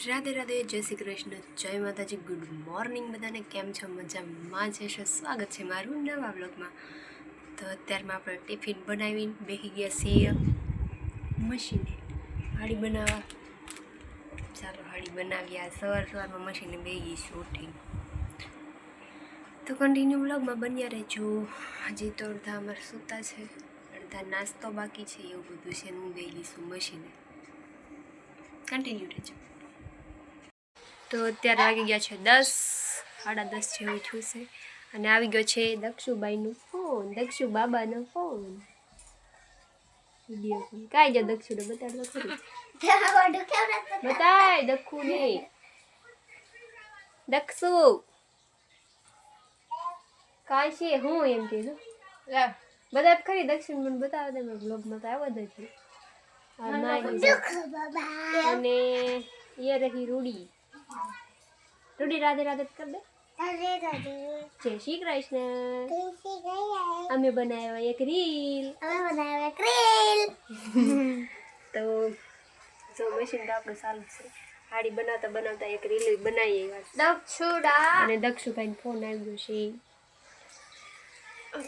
રાધે રાધે, જય શ્રી કૃષ્ણ, જય માતાજી, ગુડ મોર્નિંગ બધાને. કેમ છો? મજામાં છે? સ્વાગત છે મારું નવા બ્લોગમાં. તો અત્યારમાં આપણે ટિફિન બનાવીને બેસી ગયા છીએ મશીને હાડી બનાવવા. ચાલો હાડી બનાવ્યા. સવારમાં મશીને બેસીશું ઉઠીને. તો કન્ટિન્યુ બ્લોગમાં બન્યા રહેજો. હજી તો અડધા અમારે સૂતા છે, અડધા નાસ્તો બાકી છે, એવું બધું છે. હું બેસીશું મશીને. કન્ટિન્યુ રહેજો. તો અત્યારે વાગી ગયા છે 10, સાડા 10 જેવું થયું છે. અને આવી ગયો છે દક્ષુબાઈનો ફોન, દક્ષુ બાબાનો ફોન. વિડીયો કોલ કાંઈ જો દક્ષુને બતાડો ખરી. બતાય દક્ષુને. દક્ષુ કાંઈ છે હું એમ કીધું બધા ખરી. દક્ષિણ મને બતાવે દે, મેં બ્લોગમાં તો આવવા દે છે. અને એ રહી રૂડી. રૂડી રાધે રાધે કર દે. જય શ્રી કૃષ્ણ. અમે બનાવ્યા એક રીલ. તો જો મશીન તો આપણું ચાલુ છે. હાડી બનાવતા બનાવતા એક રીલ બનાવી દક્ષુડા. અને દક્ષુભાઈ ફોન આવ્યો છે.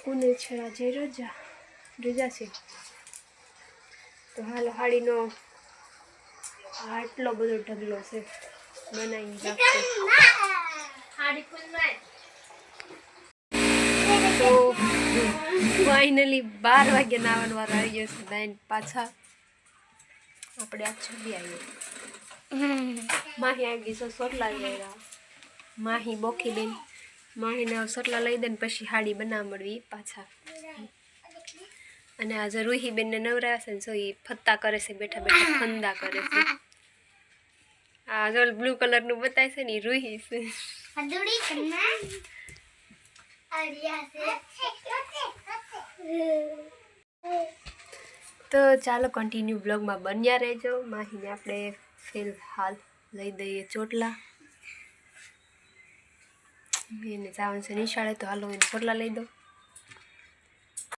કોને છેડા જે રજા છે. તો હાલો હાડીનો આટલો બધો ઢગલો છે, બનાવી નાખશે. તો ફાઇનલી 12 વાગ્યા નાવાનો વારો આવી ગયો છે. નાઈન પાછા આપણે આ છબી આવી. માહી આવી ગઈ છે, સોટલા ગયા. માહી બોખી બેન માહીને સોટલા લઈ દે ને પછી હાડી બનાવવા મળવી પાછા. અને આજે રૂહી બેનને નવરાવે છે ને, so એ ફત્તા કરે છે, બેઠા બેઠા ફંદા કરે છે. આ જો બ્લુ કલરનું બતાય છે ને, એ રૂહી છે. તો ચાલો કન્ટિન્યુ બ્લોગમાં બન્યા રહેજો. માહીને આપણે ફિલહાલ લઈ દઈએ ચોટલા. એને જવાનું છે નિશાળે, તો હાલો એને ચોટલા લઈ દો.